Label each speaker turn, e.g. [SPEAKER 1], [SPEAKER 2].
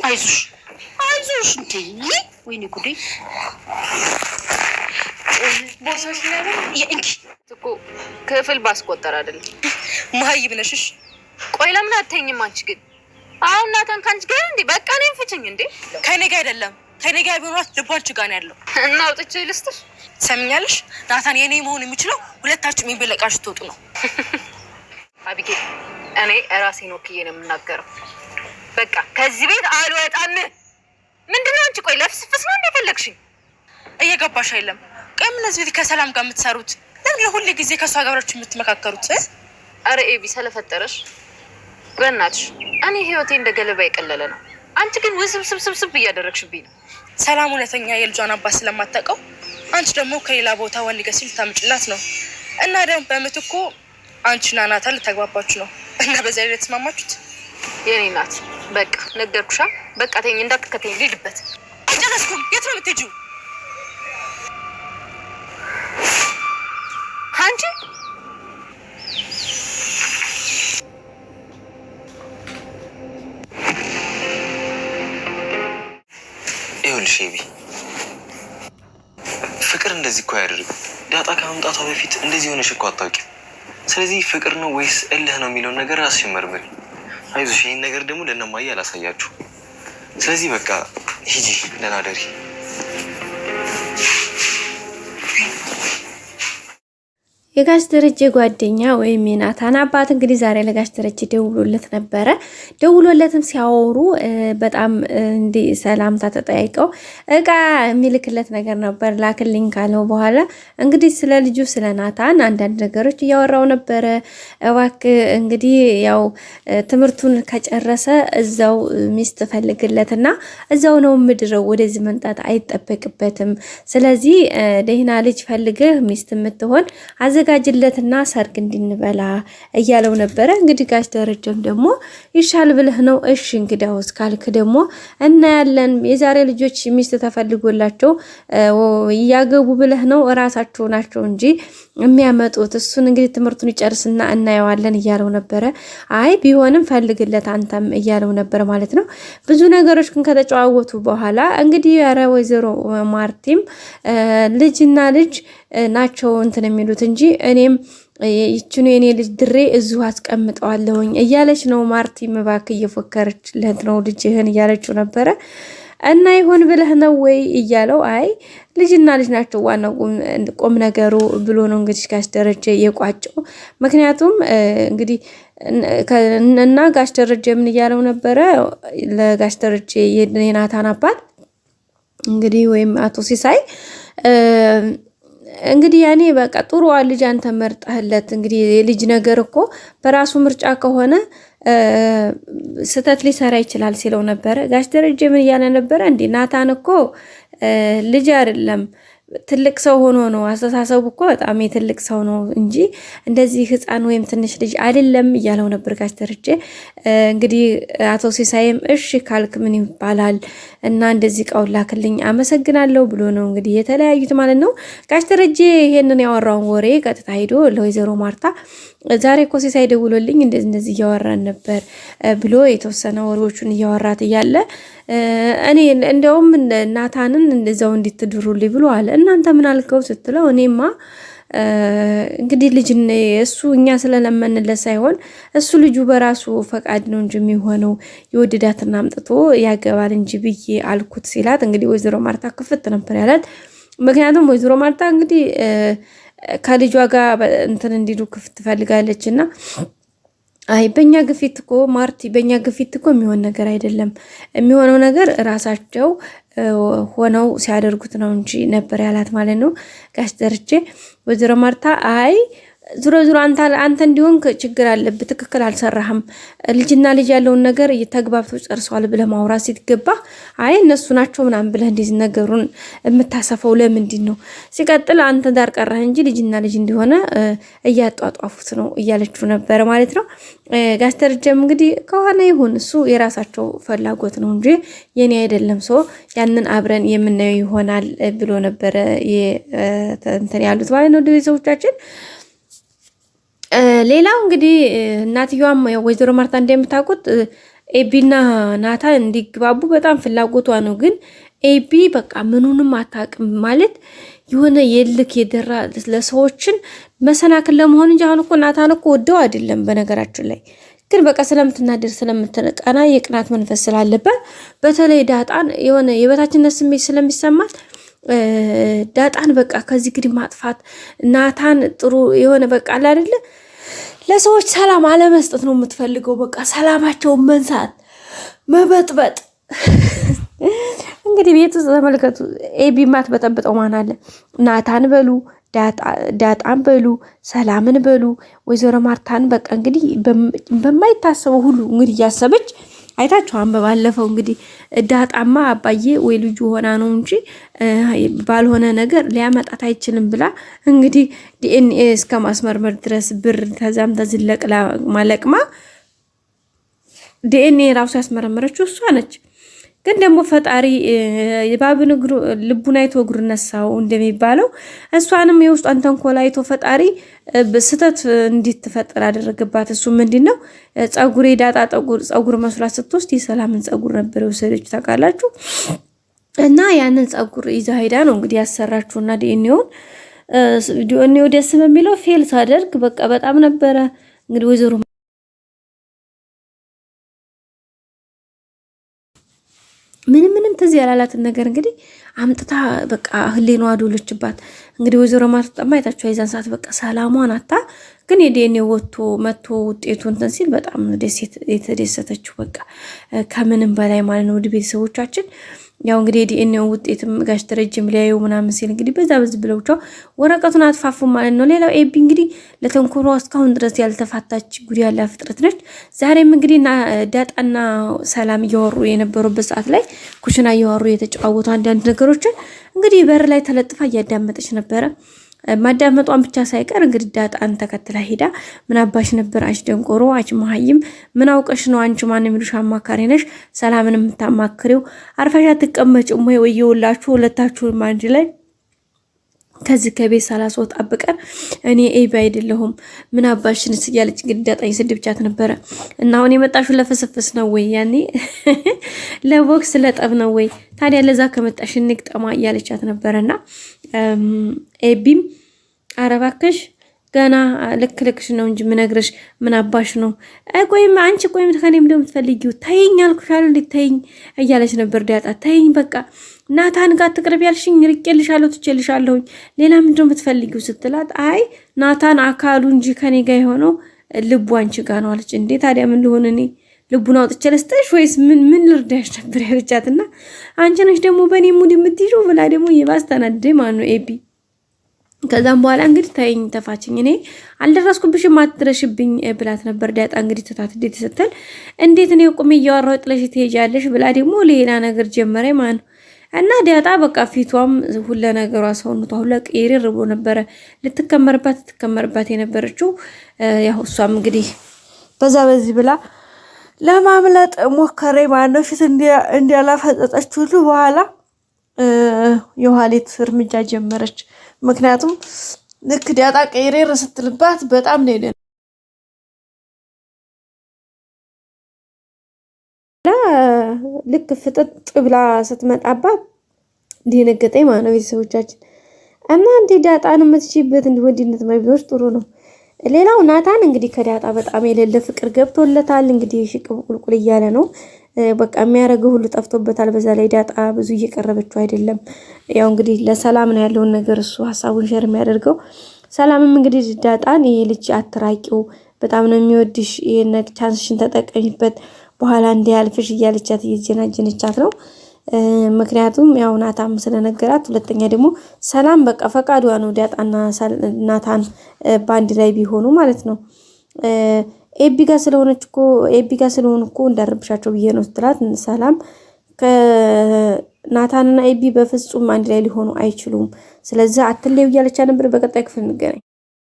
[SPEAKER 1] አይዞሽ እንዴ ወይኔ ጉዴ ቦርሳሽ ላይ እንኪ እኮ ክፍል ባስቆጠር አይደለም ማይ ብለሽሽ ቆይ ለምን አትተኝም አንቺ ግን አሁን ናታን ካንቺ ጋር እንዴ በቃ እኔን ፍቺኝ እንዴ ከኔ ጋር አይደለም ከኔ ጋር ቢሆንስ ልቧንቺ ጋር ነው ያለው እና አውጥቼ ልስጥሽ ሰምኛለሽ ናታን የኔ መሆን የሚችለው ሁለታችሁ የሚበለቃሽ ትወጡ ነው አቢጌል እኔ ራሴን ወክዬ ነው የምናገረው በቃ ከዚህ ቤት አልወጣም ምንድነው አንቺ ቆይ ለፍስፍስ ነው እንደፈለግሽኝ እየገባሽ አይደለም ቀም እነዚህ ቤት ከሰላም ጋር የምትሰሩት ለምን ሁሉ ጊዜ ከሷ ጋራችሁ የምትመካከሩት አረ ኤቢ ስለፈጠረሽ በእናትሽ እኔ ህይወቴ እንደገለባ ይቀለለ ነው አንቺ ግን ውስብስብስብስብ እያደረግሽብኝ ነው ሰላም ሁለተኛ የልጇን አባት ስለማታውቀው አንቺ ደግሞ ከሌላ ቦታ ወንድ ጋር ሲል ታምጭላት ነው እና ደግሞ በምትኮ አንቺና ናታን ልታግባባችሁ ነው እና በዛ ላይ ተስማማችሁት የኔ ናት በቃ ነገርኩሻ በቃ ተኝ እንዳትከተኝ ልሂድበት አጨረስኩም የት ነው የምትሄጂው አንቺ
[SPEAKER 2] ይኸውልሽ ኤቢ ፍቅር እንደዚህ እኮ አያደርግም ዳጣ ከመምጣቷ በፊት እንደዚህ ሆነሽ እኮ አታውቂም ስለዚህ ፍቅር ነው ወይስ እልህ ነው የሚለውን ነገር ራስሽ መርምሪ አይዞሽ ይሄን ነገር ደግሞ ለእነማዬ አላሳያችሁ ስለዚህ በቃ ሂጂ ደህና ደሪ
[SPEAKER 3] የጋሽ ደረጀ ጓደኛ ወይም የናታን አባት እንግዲህ ዛሬ ለጋሽ ደረጀ ደውሎለት ነበረ ደውሎለትም ሲያወሩ በጣም እንዲ ሰላምታ ተጠያይቀው እቃ የሚልክለት ነገር ነበር ላክልኝ ካለው በኋላ እንግዲህ ስለ ልጁ ስለ ናታን አንዳንድ ነገሮች እያወራው ነበረ እባክህ እንግዲህ ያው ትምህርቱን ከጨረሰ እዛው ሚስት ፈልግለትና እዛው ነው ምድረው ወደዚህ መንጣት አይጠበቅበትም ስለዚህ ደህና ልጅ ፈልገህ ሚስት የምትሆን አዘጋጅለትና ሰርግ እንድንበላ እያለው ነበረ እንግዲህ ጋሽ ደረጀም ደግሞ ይሻል ብለህ ነው እሺ እንግዲያውስ ካልክ ደግሞ እና ያለን የዛሬ ልጆች ሚስት ተፈልጎላቸው ያገቡ ብለህ ነው ራሳቸው ናቸው እንጂ የሚያመጡት እሱን እንግዲህ ትምህርቱን ይጨርስና እናየዋለን እያለው ነበረ አይ ቢሆንም ፈልግለት አንተም እያለው ነበር ማለት ነው ብዙ ነገሮች ግን ከተጨዋወቱ በኋላ እንግዲህ ያረ ወይዘሮ ማርቲም ልጅና ልጅ ናቸው እንትን የሚሉት እንጂ እኔም ይችኑ የኔ ልጅ ድሬ እዚሁ አስቀምጠዋለሁኝ እያለች ነው ማርቲ መባክ እየፎከረችለት ነው ልጅህን እያለችው ነበረ እና ይሆን ብለህ ነው ወይ እያለው አይ ልጅና ልጅ ናቸው ዋናው ቁም ነገሩ ብሎ ነው እንግዲህ ጋሽ ደረጀ የቋጨው ምክንያቱም እንግዲህ እና ጋሽ ደረጀ ምን እያለው ነበረ ለጋሽ ደረጀ የናታን አባት እንግዲህ ወይም አቶ ሲሳይ እንግዲህ ያኔ በቃ ጥሩ ልጅ አንተ መርጠህለት እንግዲህ የልጅ ነገር እኮ በራሱ ምርጫ ከሆነ ስተት ሊሰራ ይችላል ሲለው ነበር ጋሽ ደረጀ ምን ያለ ነበር እንዴ ናታን እኮ ልጅ አይደለም ትልቅ ሰው ሆኖ ነው አስተሳሰቡ እኮ በጣም የትልቅ ሰው ነው እንጂ እንደዚህ ህፃን ወይም ትንሽ ልጅ አይደለም እያለው ነበር ጋሽ ደረጀ እንግዲህ አቶ ሲሳይም እሺ ካልክ ምን ይባላል እና እንደዚህ ቀውላክልኝ አመሰግናለሁ ብሎ ነው እንግዲህ የተለያዩት ማለት ነው ጋሽ ደረጀ ይሄንን ያወራውን ወሬ ቀጥታ ሄዶ ለወይዘሮ ማርታ ዛሬ እኮ ሲሳይ ደውሎልኝ እንደዚህ እያወራን ነበር ብሎ የተወሰነ ወሬዎቹን እያወራት እያለ እኔ እንደውም ናታንን እንደዛው እንድትድሩልኝ ብሎ አለ እናንተ ምን አልከው ስትለው እኔማ እንግዲህ ልጅ እሱ እኛ ስለለመንለት ሳይሆን እሱ ልጁ በራሱ ፈቃድ ነው እንጂ የሚሆነው ይወድዳትና አምጥቶ ያገባል እንጂ ብዬ አልኩት ሲላት እንግዲህ ወይዘሮ ማርታ ክፍት ነበር ያላት ምክንያቱም ወይዘሮ ማርታ እንግዲህ ከልጇ ጋር እንትን እንዲሉ ክፍት ፈልጋለችና አይ በእኛ ግፊት እኮ ማርቲ በእኛ ግፊት እኮ የሚሆን ነገር አይደለም የሚሆነው ነገር ራሳቸው ሆነው ሲያደርጉት ነው እንጂ ነበር ያላት ማለት ነው ጋሽ ደረጀ ወይዘሮ ማርታ አይ ዙሮ አንተ እንዲሆን ችግር አለበት ትክክል አልሰራህም ልጅና ልጅ ያለውን ነገር እየተግባብቶ ጨርሷል ብለ ማውራት ሲገባ አይ እነሱ ናቸው ምናምን ብለ እንደዚህ ነገሩን የምታሰፈው ለምንድን ነው ሲቀጥል አንተ ዳር ቀረህ እንጂ ልጅና ልጅ እንዲሆነ እያጧጧፉት ነው እያለችው ነበር ማለት ነው ጋሽ ደረጀም እንግዲህ ከሆነ ይሁን እሱ የራሳቸው ፍላጎት ነው እንጂ የኔ አይደለም ሰው ያንን አብረን የምናየው ይሆናል ብሎ ነበር እንትን ያሉት ማለት ነው ቤተሰቦቻችን ሌላው እንግዲህ እናትየዋም ወይዘሮ ማርታ እንደምታውቁት ኤቢና ናታን እንዲግባቡ በጣም ፍላጎቷ ነው። ግን ኤቢ በቃ ምኑንም አታውቅም ማለት የሆነ የልክ የደራ ለሰዎችን መሰናክል ለመሆን እንጂ አሁን እኮ ናታን እኮ ወደው አይደለም በነገራችን ላይ ግን በቃ ስለምትናደር ስለምትቀና የቅናት መንፈስ ስላለበት በተለይ ዳጣን የሆነ የበታችነት ስሜት ስለሚሰማት ዳጣን በቃ ከዚህ ግዲ ማጥፋት ናታን ጥሩ የሆነ በቃ አለ አይደለ ለሰዎች ሰላም አለመስጠት ነው የምትፈልገው። በቃ ሰላማቸውን መንሳት መበጥበጥ። እንግዲህ ቤት ውስጥ ተመልከቱ። ኤቢ ማት በጠብጠው ማን አለ? ናታን በሉ ዳጣን በሉ ሰላምን በሉ ወይዘሮ ማርታን በቃ እንግዲህ በማይታሰበው ሁሉ እንግዲህ ያሰበች አይታችኋን። በባለፈው እንግዲህ ዳጣማ አባዬ ወይ ልጁ ሆና ነው እንጂ ባልሆነ ነገር ሊያመጣት አይችልም ብላ እንግዲህ ዲኤንኤ እስከ ማስመርመር ድረስ ብር ተዛም ተዝለቅ ማለቅማ ዲኤንኤ ራሱ ያስመረመረችው እሷ ነች። ግን ደግሞ ፈጣሪ የባብን እግሩ ልቡን አይቶ እግሩ ነሳው እንደሚባለው እሷንም የውስጧን ተንኮል አይቶ ፈጣሪ በስተት እንድትፈጠር አደረገባት። እሱ ምንድነው ጸጉሬ ዳጣ ጸጉር መስራት ስትወስድ የሰላምን ጸጉር ነበር ወሰደች ታውቃላችሁ። እና ያንን ጸጉር ይዛ ሄዳ ነው እንግዲህ ያሰራችውና ዲኤንኤው ደስ በሚለው ፌል ሳደርግ በቃ በጣም ነበረ እንግዲህ ወይዘሮ ምንም ትዝ ያላላትን ነገር እንግዲህ አምጥታ በቃ ህሌኗ አዶለችባት። እንግዲህ ወይዘሮ ማርታ አይታችሁ አይዛን ሰዓት በቃ ሰላሟን አታ ግን የዲኤንኤ መጥቶ ውጤቱ እንትን ሲል በጣም ደስ የተደሰተችው በቃ ከምንም በላይ ማለት ነው። ወደ ቤተሰቦቻችን ያው እንግዲህ ዲኤንኤ ውጤትም ጋሽ ደረጀም ሊያዩ ምናምን ሲል እንግዲህ በዛ ብለውቻው ወረቀቱን አጥፋፉ ማለት ነው። ሌላው ኤቢ እንግዲህ ለተንኮሯ እስካሁን ድረስ ያልተፋታች ጉድ ያለ ፍጥረት ነች። ዛሬም እንግዲህ ዳጣና ሰላም እያወሩ የነበሩበት ሰዓት ላይ ኩሽና እያወሩ የተጫወቱ አንዳንድ ነገሮችን እንግዲህ በር ላይ ተለጥፋ እያዳመጠች ነበረ። ማዳመጧን ብቻ ሳይቀር እንግዲህ ዳጣን ተከትላ ሄዳ ምን አባሽ ነበር አንቺ ደንቆሮ አንቺ መሀይም ምን አውቀሽ ነው አንቺ ማን የሚሉሽ አማካሪ ነሽ ሰላምን የምታማክሪው አርፈሻ ተቀመጭም ወይ ወየውላችሁ ሁለታችሁም አንድ ላይ ከዚህ ከቤት ሳላስወጣ በቀር እኔ ኤቢ አይደለሁም ምን አባሽንስ እያለች እንግዲህ ዳጣኝ ስድብቻት ነበረ። እና አሁን የመጣሽው ለፍስፍስ ነው ወይ ያኔ ለቦክስ ለጠብ ነው ወይ ታዲያ ለዛ ከመጣሽ እንቅጠማ እያለቻት ነበረና ኤቢም አረባከሽ ገና ልክልክሽ ነው እንጂ ምነግርሽ ምን አባሽ ነው ቆይም አንቺ ቆይም ከኔም ደም ትፈልጊው ታይኝ አልኩሻል እንድታይኝ እያለች ነበር ዳጣ። ታይኝ በቃ ናታን ጋር ትቅርብ ያልሽኝ ርቄልሻለሁ ትችልሻለሁ ሌላ ምንድነው የምትፈልጊው ስትላት አይ ናታን አካሉ እንጂ ከኔ ጋር የሆነው ልቡ አንቺ ጋር ነው አለች። እንዴ ታዲያ ምን ልሆን እኔ ልቡን አውጥቼ ልስጥሽ ወይስ ምን ልርዳሽ ነበር ያለቻትና አንቺ ነሽ ደግሞ በኔ ሙድ የምትይዥው ብላ ደግሞ የባስተናደ ማን ነው ኤቢ። ከዛም በኋላ እንግዲህ ታይኝ ተፋችኝ እኔ አልደረስኩብሽም አትድረሽብኝ ብላት ነበር ዳጣ። እንግዲህ ተታት እንዴት ስትል እንዴት ነው ቁም እያወራው ጥለሽ ትሄጃለሽ ብላ ደግሞ ሌላ ነገር ጀመረ ማን እና ዳጣ በቃ ፊቷም ሁሉ ነገሯ ሰውነቷ ሁሉ ቀይር ብሎ ነበር ልትከመርባት የነበረችው። ያው እሷም እንግዲህ በዚህ ብላ ለማምለጥ ሞከረ ማነው ፊት እንዲያላፈጠጠች ሁሉ በኋላ የኋሊት እርምጃ ጀመረች። ምክንያቱም ልክ ዳጣ ቀይሬር ስትልባት በጣም ነው ልክ ፍጥጥ ብላ ስትመጣባት ደነገጠኝ ማለት ነው ቤተሰቦቻችን። እና እንዴ ዳጣን የምትችይበት ወዲነት ማይብሎች ጥሩ ነው። ሌላው ናታን እንግዲህ ከዳጣ በጣም የሌለ ፍቅር ገብቶለታል። እንግዲህ ሽቅብ ቁልቁል እያለ ነው በቃ የሚያረገው ሁሉ ጠፍቶበታል። በዛ ላይ ዳጣ ብዙ እየቀረበችው አይደለም። ያው እንግዲህ ለሰላም ነው ያለውን ነገር እሱ ሐሳቡን ሼር የሚያደርገው። ሰላምም እንግዲህ ዳጣን ይሄ ልጅ አትራቂው በጣም ነው የሚወድሽ ይሄን ቻንስሽን ተጠቀሚበት በኋላ እንዲያልፍሽ እያለቻት እየጀናጀነቻት ነው። ምክንያቱም ያው ናታን ስለነገራት ሁለተኛ ደግሞ ሰላም በቃ ፈቃዷ ነው ዳጣና ናታን ባንድ ላይ ቢሆኑ ማለት ነው። ኤቢ ጋር ስለሆኑ እኮ እንዳረብሻቸው ብዬ ነው ስትላት ሰላም ከናታንና ኤቢ በፍጹም አንድ ላይ ሊሆኑ አይችሉም ስለዚህ አትለዩ እያለቻት ነበር። በቀጣይ ክፍል እንገናኝ።